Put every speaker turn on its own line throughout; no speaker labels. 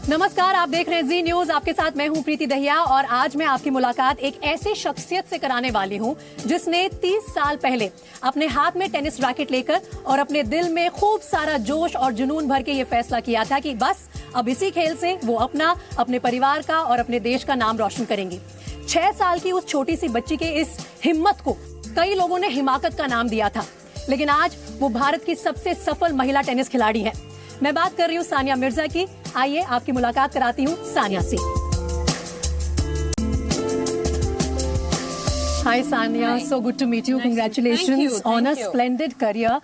नमस्कार, आप देख रहे हैं जी न्यूज। आपके साथ मैं हूं प्रीति दहिया और आज मैं आपकी मुलाकात एक ऐसी शख्सियत से कराने वाली हूं जिसने 30 साल पहले अपने हाथ में टेनिस रैकेट लेकर और अपने दिल में खूब सारा जोश और जुनून भर के ये फैसला किया था कि बस अब इसी खेल से वो अपना, अपने परिवार का और अपने देश का नाम रोशन करेंगी। 6 साल की उस छोटी सी बच्ची के इस हिम्मत को कई लोगों ने हिमाकत का नाम दिया था, लेकिन आज वो भारत की सबसे सफल महिला टेनिस खिलाड़ी है। मैं बात कर रही हूँ सानिया मिर्जा की। आइए आपकी मुलाकात कराती हूँ सानिया से। Hi Sania, so good to meet you. Congratulations on a splendid career.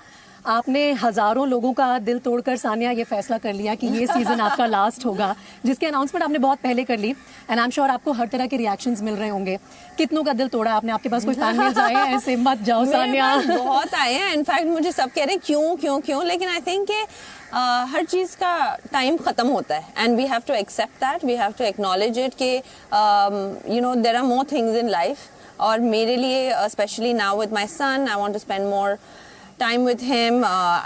आपने हजारों लोगों का दिल तोड़कर सानिया ये फैसला कर लिया कि ये सीजन आपका लास्ट होगा, जिसकी अनाउंसमेंट आपने बहुत पहले कर ली एंड आई एम श्योर आपको हर तरह के रिएक्शंस मिल रहे होंगे। कितनों का दिल तोड़ा आपने? आपके पास कोई फैन मेल्स आए हैं? ऐसे मत जाओ सानिया।
बहुत आए हैं, इनफैक्ट मुझे सब कह रहे हैं क्यों क्यों क्यों, लेकिन आई थिंक हर चीज का टाइम खत्म होता है and we have to accept that, we have to acknowledge it कि you know there are more things in life. और मेरे लिए specially now with my son I want to spend more time with him.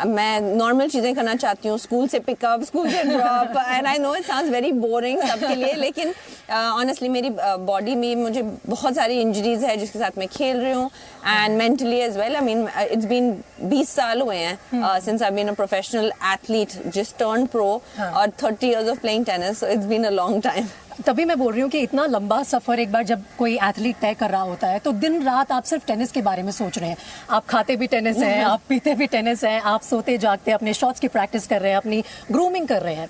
मैं normal चीज़ें करना चाहती हूँ, school से पिकअप, स्कूल से drop, and I know it sounds very boring सबके लिए, लेकिन ऑनेस्टली मेरी बॉडी में मुझे बहुत सारी इंजरीज है जिसके साथ मैं खेल रही हूँ and mentally as well. I mean it's been 20 साल हुए हैं since I been a professional athlete, just turn pro, और 30 years of playing tennis, so it's been a long time.
तभी मैं बोल रही हूँ कि इतना लंबा सफर एक बार जब कोई एथलीट तय कर रहा होता है तो दिन रात आप सिर्फ टेनिस के बारे में सोच रहे हैं। आप खाते भी टेनिस है, आप पीते भी टेनिस है, आप सोते जागते अपने शॉट्स की प्रैक्टिस कर रहे हैं, अपनी ग्रूमिंग कर रहे हैं।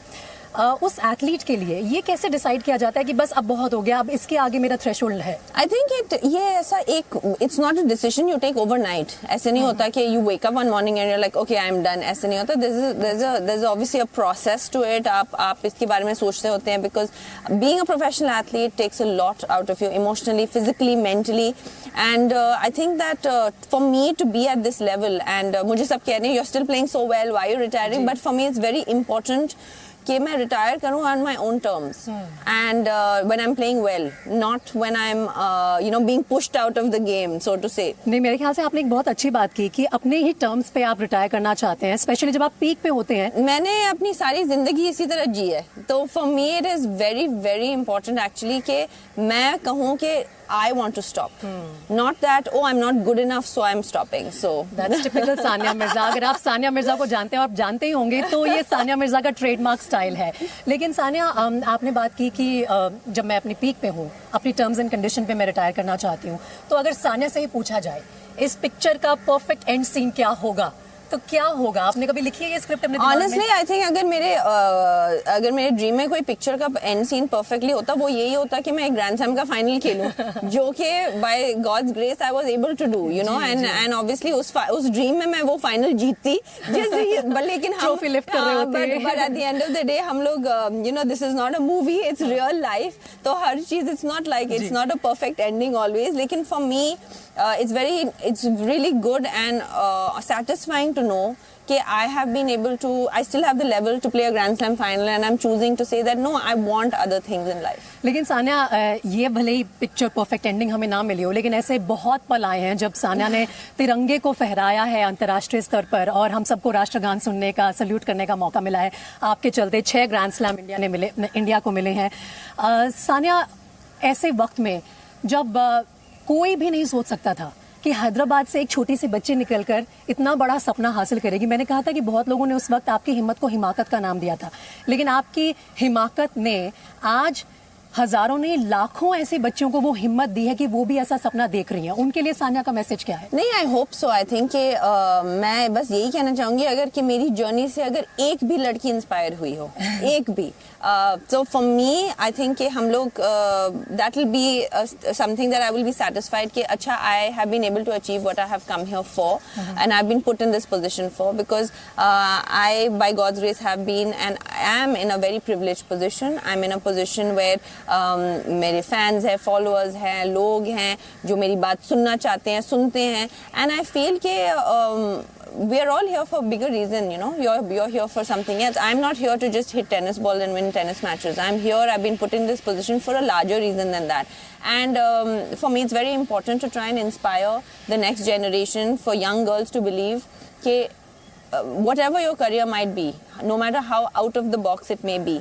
उस एथलीट के लिए ये कैसे डिसाइड किया जाता है कि बस अब बहुत हो गया, अब इसके आगे मेरा थ्रेशोल्ड है?
आई थिंक ये ऐसा एक, it's not a decision you take overnight. ऐसे नहीं होता कि you wake up one morning and you are like okay I am done, ऐसे नहीं होता। There is obviously a process to it. आप इसके बारे में सोचते होते हैं because being a professional athlete takes a lot out of you emotionally, physically, mentally, and I think that for me to be at this level, and मुझे सब कह रहे हैं you are still playing so well, why you retiring, but for me it's very important कि मैं retire करूं on my own terms and when I am playing well, not when I am you know being pushed out of the game, so to say.
नहीं, मेरे ख्याल से आपने एक बहुत अच्छी बात की कि अपने ही टर्म्स पे आप रिटायर करना चाहते हैं, स्पेशली जब आप पीक पे होते हैं।
मैंने अपनी सारी जिंदगी इसी तरह जी है, तो for me it is very very important actually कि मैं कहूँ कि I want to stop, not that oh I'm not good enough so I'm stopping. So
that's typical Sania Mirza. अगर आप सानिया मिर्जा को जानते हैं और आप जानते ही होंगे तो ये सानिया मिर्जा का ट्रेडमार्क स्टाइल है। लेकिन सानिया, आपने बात की कि जब मैं अपनी पीक पे हूँ, अपनी टर्म्स एंड कंडीशन पे मैं रिटायर करना चाहती हूँ, तो अगर सानिया से ही पूछा जाए इस पिक्चर का परफेक्ट एंड सीन क्या होगा तो क्या होगा? आपने कभी लिखी है ये स्क्रिप्ट अपने दिमाग में?
Honestly, I think अगर मेरे ड्रीम में कोई पिक्चर का एंड सीन परफेक्टली होता, वो यही होता कि मैं एक ग्रैंड स्लैम का फाइनल खेलूं, जो कि by God's grace I was able to do, you know, and obviously उस ड्रीम में मैं वो फाइनल जीतती, लेकिन हम
ट्रॉफी लिफ्ट कर रहे होते,
but at the end of the day हम लोग you know this is not a movie, it's real life, तो हर चीज it's not like it's not a perfect ending always, लेकिन for me it's really good and satisfying to know कि I have been able to, I still have the level to play a Grand Slam final and I'm choosing to say that no, I want other things in life.
लेकिन सानिया, ये भले ही picture perfect ending हमें ना मिली हो, लेकिन ऐसे बहुत पल आए हैं जब सानिया ने तिरंगे को फहराया है अंतर्राष्ट्रीय स्तर पर और हम सबको राष्ट्रगान सुनने का, सल्यूट करने का मौका मिला है। आपके चलते 6 ग्रैंड स्लैम इंडिया को मिले हैं। सानिया, ऐसे वक्त में जब कोई भी नहीं सोच सकता था कि हैदराबाद से एक छोटी सी बच्ची निकलकर इतना बड़ा सपना हासिल करेगी। मैंने कहा था कि बहुत लोगों ने उस वक्त आपकी हिम्मत को हिमाकत का नाम दिया था, लेकिन आपकी हिमाकत ने आज हजारों ने, लाखों ऐसे बच्चों को वो हिम्मत दी है कि वो भी ऐसा सपना देख रही हैं। उनके लिए सानिया का मैसेज क्या है?
नहीं, I hope so. I think कि मैं बस यही कहना चाहूंगी अगर कि मेरी जर्नी से अगर एक भी लड़की इंस्पायर हुई हो, एक भी, so for me I think कि हम लोग that will be something that I will be satisfied कि अच्छा I have been able to achieve what I have come here for and I've been put in this position for because I by God's grace have been and I am in a very privileged position. I'm in a position where मेरे fans हैं, followers हैं, लोग हैं जो मेरी बात सुनना चाहते हैं, सुनते हैं, and I feel कि we are all here for a bigger reason, you know. You're here for something else. I'm not here to just hit tennis ball and win tennis matches. I'm here, I've been put in this position for a larger reason than that. And for me, it's very important to try and inspire the next generation, for young girls to believe that whatever your career might be, no matter how out of the box it may be,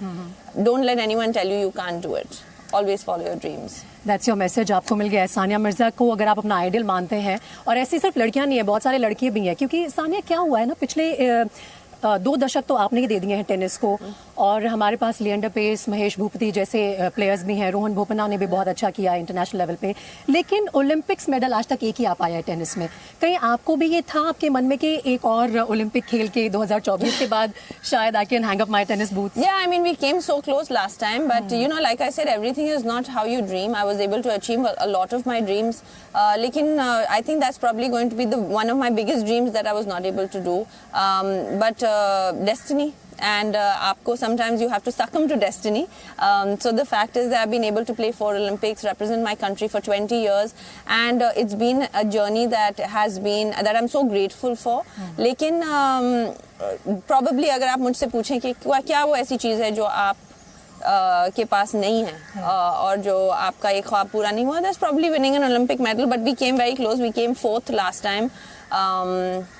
don't let anyone tell you you can't do it. Always follow your dreams.
That's your message आपको मिल गया है। सानिया मिर्जा को अगर आप अपना idol मानते हैं, और ऐसी सिर्फ लड़कियां नहीं है, बहुत सारे लड़कियां भी हैं, क्योंकि सानिया क्या हुआ है ना, पिछले 2 दशक तो आपने ही दे दिए हैं टेनिस को, और हमारे पास लिएंडर पेस, महेश भूपति जैसे प्लेयर्स भी हैं, रोहन बोपन्ना ने भी बहुत अच्छा किया इंटरनेशनल लेवल पे, लेकिन ओलंपिक्स मेडल आज तक एक ही आ पाया है टेनिस में। कहीं आपको भी ये था आपके मन में कि एक और ओलंपिक खेल के 2024 के बाद शायद I can hang up my tennis boots?
Yeah, I mean we came so close last time, but you know, like I said, everything is not how you dream. I was able to achieve a lot of my dreams, lekin I think that's probably going to be the one of my biggest dreams that I was not able to do. But destiny. And aapko sometimes you have to succumb to destiny. So the fact is that I've been able to play 4 Olympics, represent my country for 20 years, and it's been a journey that I'm so grateful for. लेकिन probably अगर आप मुझसे पूछें कि क्या वो ऐसी चीज़ है जो आप के पास नहीं है और जो आपका एक ख्वाब पूरा नहीं हुआ, that's probably winning an Olympic medal, but we came very close. We came 4th last time.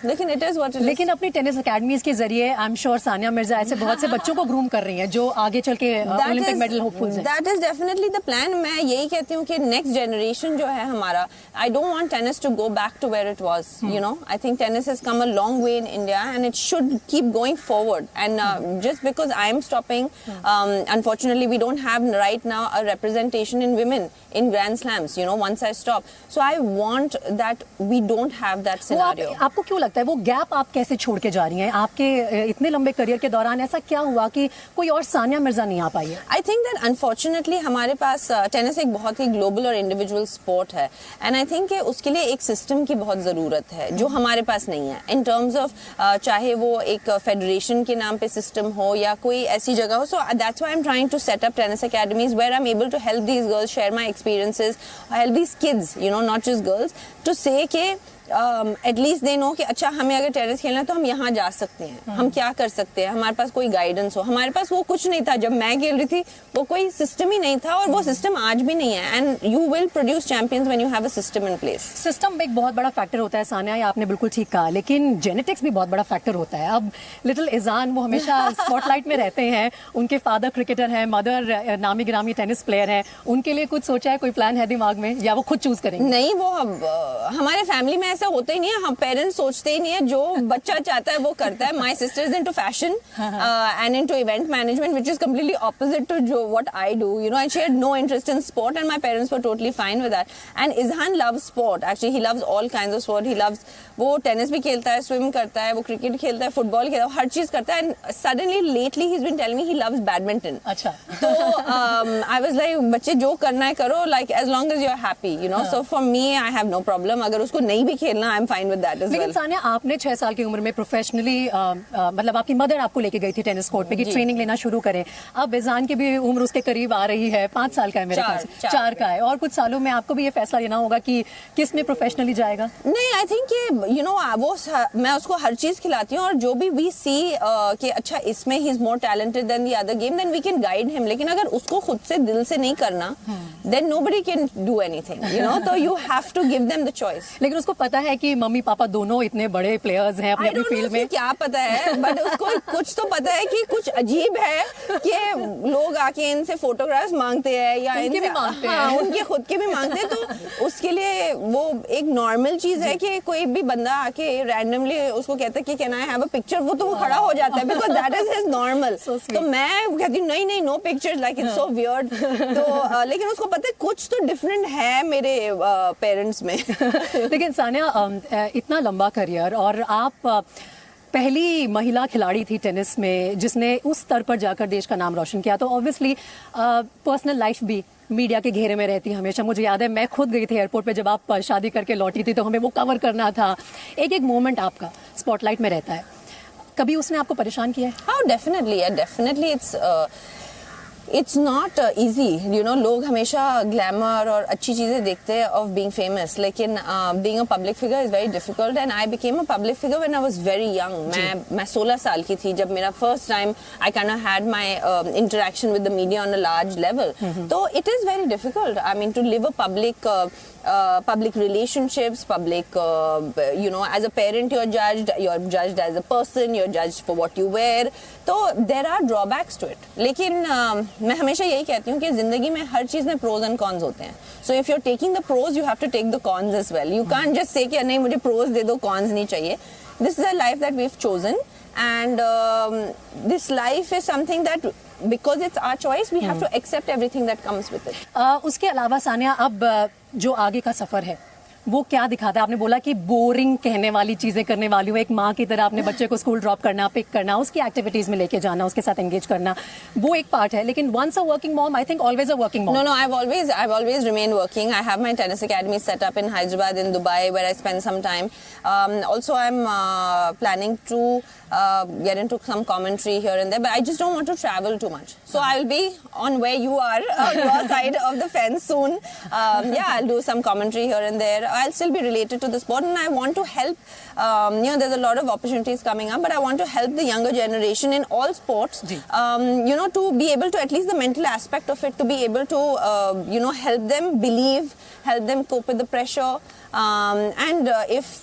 लेकिन it is what it is.
लेकिन अपनी टेनिस अकेडमीज के जरिए आई एम श्योर सानिया मिर्जा ऐसे बहुत से बच्चों को ग्रूम कर रही हैं जो आगे चल के ओलंपिक मेडल होपफुल्स हैं।
That is definitely the plan. मैं यही कहती हूँ कि नेक्स्ट जनरेशन जो है हमारा, I don't want tennis to go back to where it was. You know, I think tennis has come a long way in India and it should keep going forward. And just because I am stopping, unfortunately we don't have right now a representation in women in Grand Slams. You know, once I stop, so I want that we don't have that scenario.
आपको क्यों लगता है वो gap आप कैसे छोड़ के जा रही हैं? आपके इतने लंबे करियर के दौरान ऐसा क्या हुआ कि कोई और सानिया मिर्जा नहीं आ पाई है?
I think that unfortunately हमारे पास टेनिस एक बहुत ही ग्लोबल और इंडिविजुअल स्पोर्ट है, एंड आई थिंक कि उसके लिए एक सिस्टम की बहुत ज़रूरत है जो हमारे पास नहीं है, इन टर्म्स ऑफ चाहे वो एक फेडरेशन के नाम पे सिस्टम हो या कोई ऐसी जगह हो. So that's why I am trying to set up tennis academies where I am able to help these girls share my experiences, help these kids, you know, not just girls, to say के at least they know कि अच्छा हमें अगर tennis खेलना है तो हम यहाँ जा सकते हैं, हम क्या कर सकते हैं, हमारे पास कोई गाइडेंस हो. हमारे पास वो कुछ नहीं था जब मैं खेल रही थी, वो कोई सिस्टम ही नहीं था, और वो सिस्टम आज भी नहीं है. And you will produce champions when you have a system in place.
System एक बहुत बड़ा फैक्टर होता है सानिया, ये आपने बिल्कुल ठीक कहा, लेकिन जेनेटिक्स भी बहुत बड़ा फैक्टर होता है. अब लिटिल इजान वो हमेशा स्पॉटलाइट में रहते हैं, उनके फादर क्रिकेटर हैं, मदर नामी गिरामी टेनिस प्लेयर हैं, उनके लिए कुछ सोचा है, कोई प्लान है दिमाग में, या वो खुद चूज करेंगे?
नहीं, वो हमारे फैमिली में ऐसा होता ही नहीं है, हम पेरेंट्स सोचते ही नहीं है, जो बच्चा चाहता है वो करता है. My sister is into fashion and into event management, which is completely opposite to जो what I do, you know. And she had no interest in sport and my parents were totally fine with that. And Izhaan loves sport, actually he loves all kinds of sport. He loves, वो tennis भी खेलता है, swim करता है, वो cricket खेलता है, football खेलता है, हर चीज करता है. And suddenly lately he is been telling me he loves badminton.
अच्छा.
तो आई वाज लाइक, बच्चे जो करना है करो, like as long as you are happy, you know. So for me I have no problem. अगर उसको नहीं भी खेलना, I am fine with that as well.
लेकिन सानिया, आपने 6 साल की उम्र में प्रोफेशनली मतलब आपकी मदर आपको लेके गई थी टेनिस कोर्ट पे कि ट्रेनिंग लेना शुरू करें. अब इजान की भी उम्र उसके करीब आ रही है, 5 साल का है मेरे ख्याल से, 4 का है, और कुछ सालों में आपको भी ये फैसला लेना होगा कि किस में प्रोफेशनली जाएगा.
नहीं, आई थिंक ये, यू नो, वो मैं उसको हर चीज खिलाती हूँ, और जो भी वी सी कि अच्छा इसमें he is more talented than the other game, then we can guide him. लेकिन अगर उसको खुद से दिल से नहीं करना, then nobody can do anything, you know. तो you have to give them the choice.
लेकिन उसको पता है कि मम्मी पापा दोनों इतने बड़े प्लेयर्स हैं अपनी फील्ड में.
क्या पता है, बट उसको कुछ तो पता है कि कुछ अजीब है कि लोग आके इनसे फोटोग्राफ्स मांगते हैं, या
उनके भी मांगते हैं.
हाँ, उनके खुद के भी मांगते हैं. तो उसके लिए वो एक नॉर्मल चीज है कि कोई भी बंदा आके रैंडमली उसको कहता है कि can I have a picture, वो तो खड़ा हो जाता है, because that is his normal. तो मैं कहती हूँ नहीं, no pictures, like it's so weird. तो लेकिन उसको पता है कुछ तो डिफरेंट है मेरे पेरेंट्स में.
लेकिन सानिया, इतना लंबा करियर, और आप पहली महिला खिलाड़ी थी टेनिस में जिसने उस स्तर पर जाकर देश का नाम रोशन किया, तो ऑब्वियसली पर्सनल लाइफ भी मीडिया के घेरे में रहती है हमेशा. मुझे याद है मैं खुद गई थी एयरपोर्ट पे जब आप शादी करके लौटी थी, तो हमें वो कवर करना था. एक एक मोमेंट आपका स्पॉटलाइट में रहता है. कभी उसने आपको परेशान किया है?
हाँ, definitely it's not easy, you know. लोग हमेशा ग्लैमर और अच्छी चीजें देखते हैं ऑफ बीइंग फेमस, लेकिन being a public figure is very difficult. And I became a public figure when I was very young. मैं 16 साल की थी जब मेरा first time I kind of had my interaction with the media on a large level. तो it is very difficult, I mean, to live a public public relationships, public, as a parent you're judged as a person, you're judged for what you wear. तो there are drawbacks to it. लेकिन मैं हमेशा यही कहती हूँ कि जिंदगी में हर चीज़ में pros and cons होते हैं. So if you're taking the pros, you have to take the cons as well. You can't just say कि नहीं मुझे pros दे दो, cons नहीं चाहिए. This is a life that we've chosen, and this life is something that because it's our choice, we have to accept everything that comes with it.
उसके अलावा सानिया, अब जो आगे का सफर है वो क्या दिखाता है? आपने बोला कि बोरिंग कहने वाली चीजें करने वाली हूँ, एक माँ की तरह अपने बच्चे को स्कूल ड्रॉप करना, पिक करना, उसकी एक्टिविटीज में लेके जाना, उसके साथ एंगेज करना, वो एक पार्ट है. लेकिन once a working mom, I think always a working mom.
No, I've always remained working. I have my tennis academy set up in Hyderabad, in Dubai, where I spend some time. Also, I'm planning to get into some commentary here and there, but I just don't want to travel too much. So I'll be on where you are, on your side of the fence soon. I'll do some commentary here and there. I'll still be related to the sport, and I want to help. There's a lot of opportunities coming up, but I want to help the younger generation in all sports. To be able to, at least the mental aspect of it, to be able to, help them believe, help them cope with the pressure, and if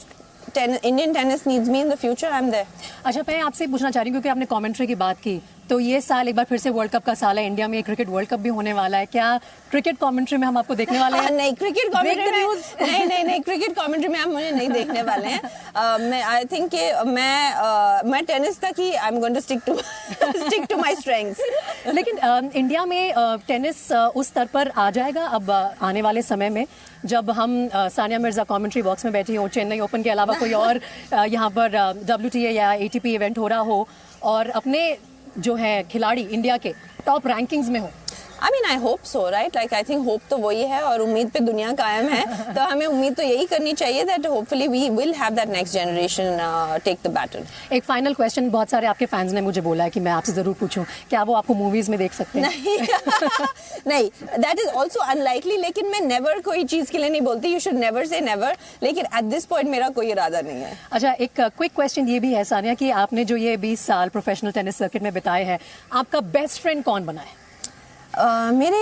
Indian tennis needs me in the future, I'm there.
अच्छा, मैं आपसे पूछना चाह रही हूँ क्योंकि आपने commentary की बात की, तो ये साल एक बार फिर से वर्ल्ड कप का साल है, इंडिया में क्रिकेट वर्ल्ड कप भी होने वाला है. क्या क्रिकेट कमेंट्री में हम आपको देखने वाले हैं?
नहीं, क्रिकेट कमेंट्री में नहीं, क्रिकेट कमेंट्री में आप मुझे नहीं देखने वाले हैं. मैं आई थिंक कि मैं टेनिस तक ही I am going to stick to my strengths.
लेकिन इंडिया में टेनिस उस स्तर पर आ जाएगा अब आने वाले समय में, जब हम सानिया मिर्जा कमेंट्री बॉक्स में बैठी हो, चेन्नई ओपन के अलावा कोई और यहाँ पर WTA या ATP इवेंट हो रहा हो और अपने जो है खिलाड़ी इंडिया के टॉप रैंकिंग्स में हो?
I mean, I hope so, right? Like, I think hope तो वही है और उम्मीद पे दुनिया कायम है. तो हमें उम्मीद तो यही करनी चाहिए that hopefully we will have that next generation take the baton.
एक फाइनल क्वेश्चन, बहुत सारे आपके फैंस ने मुझे बोला है कि मैं आपसे जरूर पूछूं, क्या वो आपको मूवीज में देख सकते हैं?
नहीं, that is also unlikely. लेकिन मैं never कोई चीज के लिए नहीं बोलती. You should never say never. लेकिन at this point मेरा कोई इरादा नहीं है.
अच्छा, एक क्विक क्वेश्चन ये भी है सानिया कि आपने जो ये 20 साल प्रोफेशनल टेनिस सर्किट में बिताए हैं, आपका बेस्ट फ्रेंड कौन बना है?
मेरे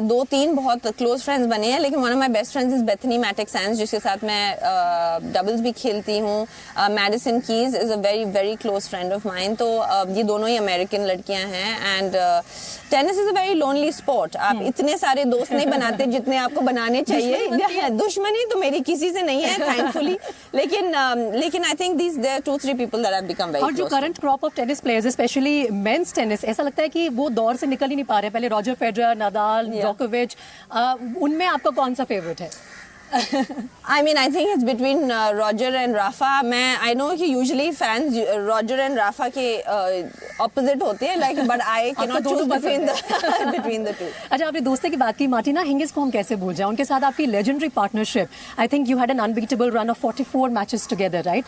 2-3 बहुत क्लोज फ्रेंड्स बने हैं, लेकिन one of my best friends is Bethany मैटिक-सैंस, जिसके साथ मैं डबल्स भी खेलती हूँ. Madison Keys is a very very close friend of mine. तो ये दोनों ही अमेरिकन लड़कियां हैं. And tennis is a very lonely sport. आप इतने सारे दोस्त नहीं बनाते जितने आपको बनाने चाहिए. दुश्मनी तो मेरी किसी से नहीं है, थैंकफुली. लेकिन I think there are 2-3 people that have become very close.
और जो current crop of tennis players, specially men's tennis, ऐसा लगता है कि वो दौर से निकल ही नहीं पा रहे. पहले रॉजर फेडरर, नडाल, जोकोविच, उनमें आपका कौन सा फेवरेट है?
I mean, I think it's between Roger and Rafa. I know कि usually fans Roger and Rafa के opposite होते हैं, like, but I cannot choose between the two.
अच्छा, आपने दोस्ती की बात की, मार्टिना हिंगिस को हम कैसे भूल जाएं? उनके साथ आपकी legendary partnership. I think you had an unbeatable run of 44 matches together, right?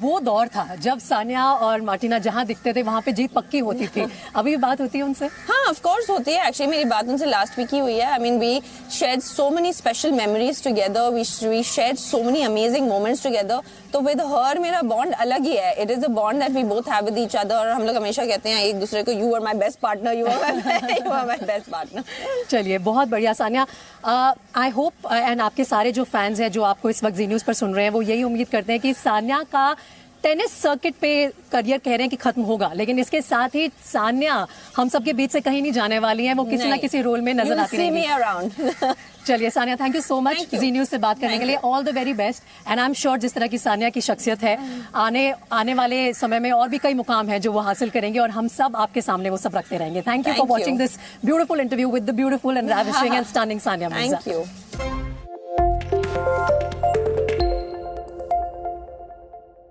वो दौर था जब सानिया और मार्टिना जहाँ दिखते थे वहाँ पे जीत पक्की होती थी. अभी भी बात होती है उनसे?
हाँ, of course होती है. Actually मेरी बात उनसे last week ही हुई है. I mean, we shared so many special memories together. We shared so many amazing moments together. तो with her मेरा bond अलग ही है. It is a bond that we both have with each other. और हम लोग हमेशा कहते हैं एक दूसरे को you are my best partner, you are my best partner.
चलिए, बहुत बढ़िया सानिया. आई होप एंड आपके सारे जो फैंस हैं जो आपको इस वक्त जी न्यूज़ पर सुन रहे हैं, वो यही उम्मीद करते हैं कि सानिया का टेनिस सर्किट पे करियर कह रहे हैं कि खत्म होगा, लेकिन इसके साथ ही सानिया हम सबके बीच से कहीं नहीं जाने वाली हैं. वो किसी ना किसी रोल में नजर आती रहेंगी. चलिए Sania, thank you so much Zee News से बात करने के लिए. All the very best. And I am sure जिस तरह की सानिया की शख्सियत है, आने वाले समय में और भी कई मुकाम है जो वो हासिल करेंगे और हम सब आपके सामने वो सब रखते रहेंगे. Thank you for watching this beautiful interview with the beautiful and ravishing and stunning Sania Mirza.
Thank you.